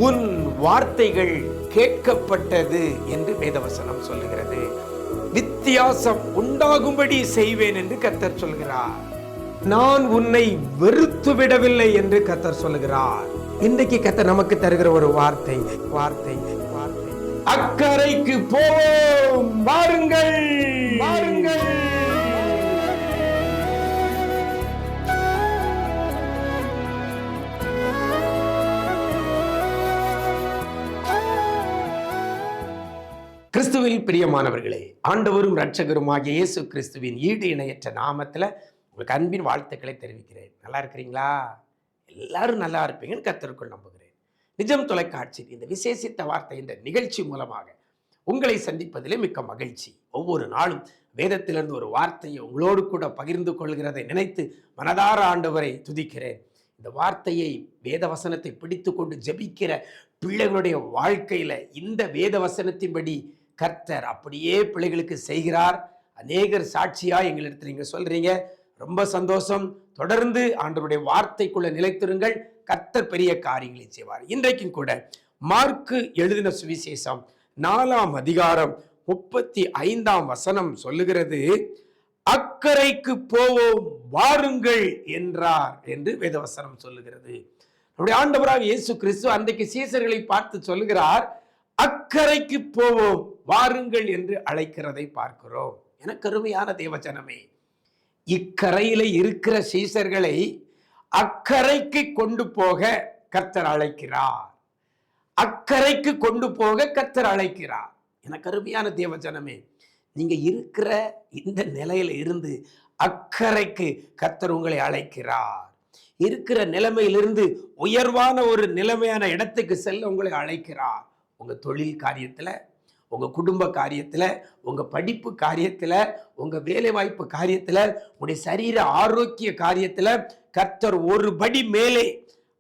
உன் வார்த்தைகள் கேட்கப்பட்டது என்று வேதவசனம் சொல்லுகிறது. வித்தியாசம் உண்டாகும்படி செய்வேன் என்று கர்த்தர் சொல்கிறார். நான் உன்னை வெறுத்து விடவில்லை என்று கர்த்தர் சொல்லுகிறார். இன்றைக்கு கர்த்தர் நமக்கு தருகிற ஒரு வார்த்தை வார்த்தை வார்த்தை அக்கறைக்கு போவோம், வாருங்கள் வாருங்கள். கிறிஸ்துவில் பிரியமானவர்களே, ஆண்டவரும் இரட்சகருமாகிய இயேசு கிறிஸ்துவின் ஈடு இணையற்ற நாமத்தில் உங்களுக்கு அன்பின் வாழ்த்துக்களை தெரிவிக்கிறேன். நல்லா இருக்கிறீங்களா? எல்லாரும் நல்லா இருப்பீங்கன்னு கர்த்தருக்குள் நம்புகிறேன். நிஜம் தொலைக்காட்சி இந்த விசேஷித்த வார்த்தை என்ற நிகழ்ச்சி மூலமாக உங்களை சந்திப்பதிலே மிக்க மகிழ்ச்சி. ஒவ்வொரு நாளும் வேதத்திலிருந்து ஒரு வார்த்தையை உங்களோடு கூட பகிர்ந்து கொள்கிறதை நினைத்து மனதார ஆண்டவரை துதிக்கிறேன். இந்த வார்த்தையை வேத வசனத்தை பிடித்து கொண்டு ஜெபிக்கிற பிள்ளைகளுடைய வாழ்க்கையில இந்த வேத வசனத்தின்படி கர்த்தர் அப்படியே பிள்ளைகளுக்கு செய்கிறார். அநேகர் சாட்சியா எங்களிடத்தில் நீங்க சொல்றீங்க. ரொம்ப சந்தோஷம். தொடர்ந்து ஆண்டவருடைய வார்த்தைக்குள்ள நிலைத்திருங்கள். கர்த்தர் பெரிய காரியங்களை செய்வார். இன்றைக்கும் கூட மார்க்கு எழுதின சுவிசேஷம் 4ஆம் அதிகாரம் 35ஆம் வசனம் சொல்லுகிறது, அக்கறைக்கு போவோம் வாருங்கள் என்றார் என்று வேதவசனம் சொல்லுகிறது. நம்முடைய ஆண்டவராக இயேசு கிறிஸ்து அன்றைக்கு சீசர்களை பார்த்து சொல்லுகிறார், அக்கறைக்கு போவோம் வாருங்கள் என்று அழைக்கிறதை பார்க்கிறோம். எனக்கு அருமையான தேவஜனமே, இக்கரையில இருக்கிற சீசர்களை அக்கறைக்கு கொண்டு போக கர்த்தர் அழைக்கிறார். அக்கறைக்கு கொண்டு போக கர்த்தர் அழைக்கிறார். எனக்கு அருமையான தேவஜனமே, நீங்க இருக்கிற இந்த நிலையில இருந்து அக்கறைக்கு கர்த்தர் உங்களை அழைக்கிறார். இருக்கிற நிலைமையிலிருந்து உயர்வான ஒரு நிலைமையான இடத்துக்கு செல்ல உங்களை அழைக்கிறார். உங்க தொழில் காரியத்துல, உங்க குடும்ப காரியத்துல, உங்க படிப்பு காரியத்துல, உங்க வேலை வாய்ப்பு காரியத்துல, உங்களுடைய சரீர ஆரோக்கிய காரியத்துல கர்த்தர் ஒரு படி மேலே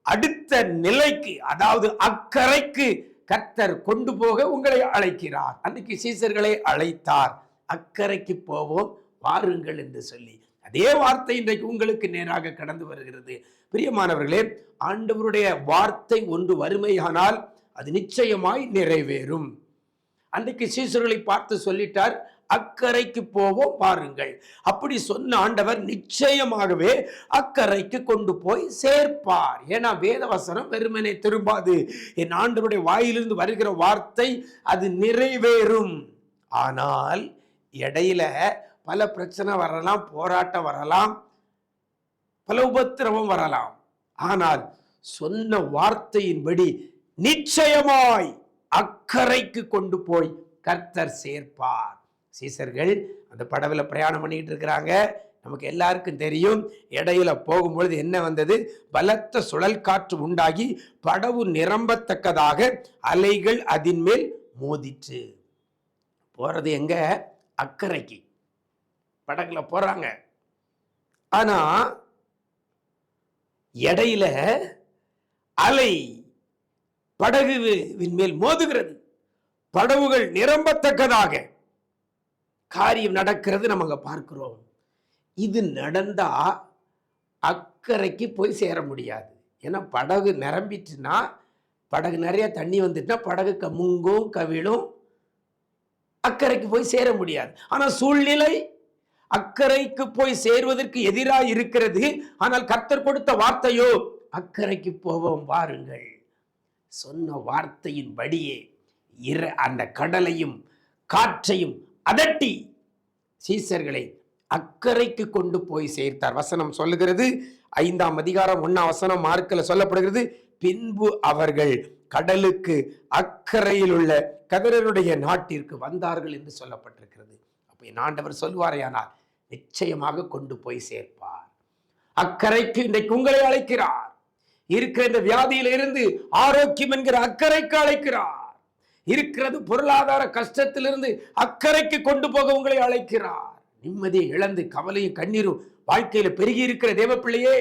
அடுத்த நிலைக்கு, அதாவது அக்கறைக்கு கர்த்தர் கொண்டு போக உங்களை அழைக்கிறார். அன்றைக்கு சீசர்களை அழைத்தார், அக்கறைக்கு போவோம் வாருங்கள் என்று சொல்லி. அதே வார்த்தை இன்றைக்கு உங்களுக்கு நேராக கடந்து வருகிறது. பிரியமானவர்களே, ஆண்டவருடைய வார்த்தை ஒன்று வறுமையானால் அது நிச்சயமாய் நிறைவேறும். அன்றைக்கு சீசர்களை பார்த்து சொல்லிட்டார், அக்கறைக்கு போவோம் வாருங்கள். அப்படி சொன்ன ஆண்டவர் நிச்சயமாகவே அக்கறைக்கு கொண்டு போய் சேர்ப்பார். ஏன்னா வேதவசனம் வெறுமனே திரும்பாது. என் ஆண்டவருடைய வாயிலிருந்து வருகிற வார்த்தை அது நிறைவேறும். ஆனால் இடையில பல பிரச்சனை வரலாம், போராட்டம் வரலாம், பல உபத்திரவம் வரலாம். ஆனால் சொன்ன வார்த்தையின்படி நிச்சயமாய் அக்கறைக்கு கொண்டு போய் கர்த்தர் சேர்ப்பார். சீசர்கள் அந்த படகுல பிரயாணம் பண்ணிட்டு இருக்கிறாங்க. நமக்கு எல்லாருக்கும் தெரியும், இடையில போகும்பொழுது என்ன வந்தது? பலத்த சுழல் காற்று உண்டாகி படகு நிரம்பத்தக்கதாக அலைகள் அதின் மேல் மோதிற்று. போறது எங்க? அக்கறைக்கு. படகுல போறாங்க. ஆனா இடையில அலை படகுவின் மேல் மோதுகிறது. படகுகள் நிரம்பத்தக்கதாக காரியம் நடக்கிறது நம்ம பார்க்கிறோம். இது நடந்தா அக்கறைக்கு போய் சேர முடியாது. ஏன்னா படகு நிரம்பிட்டுனா, படகு நிறைய தண்ணி வந்துட்டுனா படகு கமுங்கும் கவிழும், அக்கறைக்கு போய் சேர முடியாது. ஆனா சூழ்நிலை அக்கறைக்கு போய் சேர்வதற்கு எதிராக இருக்கிறது. ஆனால் கர்த்தர் கொடுத்த வார்த்தையோ அக்கறைக்கு போவோம் வாருங்கள். சொன்ன வார்த்தையின் படியே அந்த கடலையும் காற்றையும் அதட்டி சீசர்களை அக்கறைக்கு கொண்டு போய் சேர்த்தார். வசனம் சொல்லுகிறது, 5ஆம் அதிகாரம் 1ஆம் வசனம் மார்க்கில் சொல்லப்படுகிறது, பின்பு அவர்கள் கடலுக்கு அக்கறையில் உள்ள கதரருடைய நாட்டிற்கு வந்தார்கள் என்று சொல்லப்பட்டிருக்கிறது. அப்ப என் ஆண்டவர் சொல்வாரையானால் நிச்சயமாக கொண்டு போய் சேர்ப்பார். அக்கறைக்கு இன்றைக்கு உங்களை அழைக்கிறார். இருக்கிற இந்த வியாதியில இருந்து ஆரோக்கியம் என்கிற அக்கறைக்கு அழைக்கிறார். இருக்கிறது பொருளாதார கஷ்டத்திலிருந்து அக்கறைக்கு கொண்டு போக உங்களை அழைக்கிறார். நிம்மதியை இழந்து கவலையும் கண்ணீரும் வாழ்க்கையில பெருகி இருக்கிற தேவ பிள்ளையே,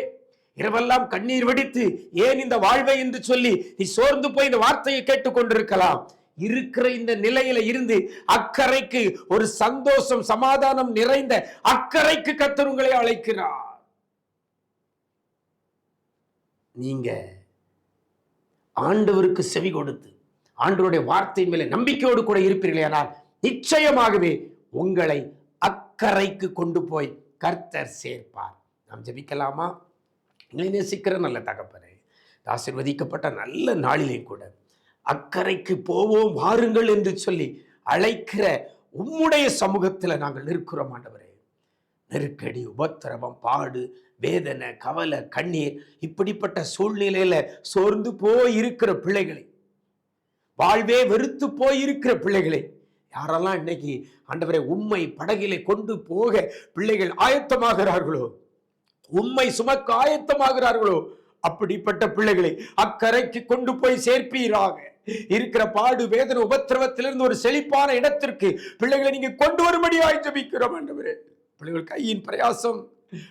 இரவெல்லாம் கண்ணீர் வெடித்து ஏன் இந்த வாழ்வை என்று சொல்லி நீ சோர்ந்து போய் இந்த வார்த்தையை கேட்டுக் கொண்டிருக்கலாம். இருக்கிற இந்த நிலையில இருந்து அக்கறைக்கு, ஒரு சந்தோஷம் சமாதானம் நிறைந்த அக்கறைக்கு கர்த்தர் உங்களை அழைக்கிறார். நீங்க ஆண்டவருக்கு செவி கொடுத்து ஆண்டவருடைய வார்த்தையின் மேலே நம்பிக்கையோடு கூட இருப்பீர்களே, ஆனால் நிச்சயமாகவே உங்களை அக்கறைக்கு கொண்டு போய் கர்த்தர் சேர்ப்பார். நாம் ஜெபிக்கலாமா? எங்களை நேசிக்கிற நல்ல தகப்பனே, ஆசீர்வதிக்கப்பட்ட நல்ல நாளிலே கூட அக்கறைக்கு போவோம் வாருங்கள் என்று சொல்லி அழைக்கிற உம்முடைய சமூகத்தில் நாங்கள் நிற்கிறோம் ஆண்டவரே. நெருக்கடி, உபத்திரவம், பாடு, வேதனை, கவலை, கண்ணீர், இப்படிப்பட்ட சூழ்நிலையில சோர்ந்து போயிருக்கிற பிள்ளைகளை, வாழ்வே வெறுத்து போயிருக்கிற பிள்ளைகளை, யாரெல்லாம் இன்னைக்கு ஆண்டவரே உம்மை படகிலே கொண்டு போக பிள்ளைகள் ஆயத்தமாகிறார்களோ, உம்மை சுமக்க ஆயத்தமாகிறார்களோ, அப்படிப்பட்ட பிள்ளைகளை அக்கறைக்கு கொண்டு போய் சேர்ப்பீராக. இருக்கிற பாடு, வேதனை, உபத்திரவத்திலிருந்து ஒரு செழிப்பான இடத்திற்கு பிள்ளைகளை நீங்க கொண்டு வரும்படியாய் ஜெபிக்கிறோம் ஆண்டவரே. பிள்ளைகள் கையின் பிரயாசம்,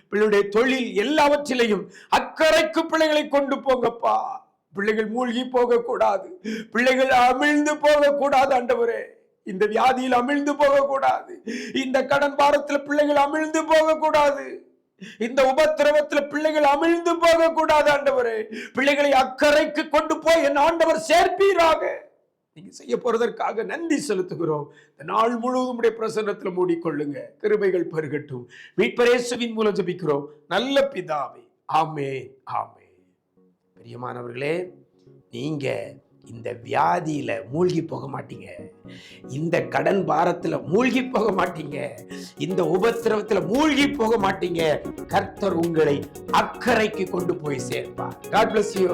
பிள்ளைகளுடைய தொழில், எல்லாவற்றிலையும் அக்கறைக்கு பிள்ளைகளை கொண்டு போங்கப்பா. பிள்ளைகள் மூழ்கி போக கூடாது, பிள்ளைகள் அமிழ்ந்து போக கூடாது ஆண்டவரே. இந்த வியாதியில் அமிழ்ந்து போக கூடாது, இந்த கடன் பாரத்தில் பிள்ளைகள் அமிழ்ந்து போக கூடாது, இந்த உபத்திரவத்தில் பிள்ளைகள் அமிழ்ந்து போக கூடாது ஆண்டவரே. பிள்ளைகளை அக்கறைக்கு கொண்டு போய் என் ஆண்டவர் சேர்ப்பீராக. நீங்க செய்ய போறதற்காக நன்றி செலுத்துகிறோம். இந்த நாள் முழுவதும் உடைய பிரசன்னத்தில் மூடிக்கொள்ளுங்க. கிருபைகள் பெருகட்டும். மீட்பர் இயேசுவின் மூலம் ஜெபிக்கிறோம் நல்ல பிதாவே, ஆமென், ஆமென். பிரியமானவர்களே, நீங்க இந்த வியாதியில மூழ்கி போக மாட்டீங்க, இந்த கடன் பாரத்துல மூழ்கி போக மாட்டீங்க, இந்த உபத்திரவத்துல மூழ்கி போக மாட்டீங்க. கர்த்தர் உங்களை அக்கறைக்கு கொண்டு போய் சேர்ப்பார். God bless you.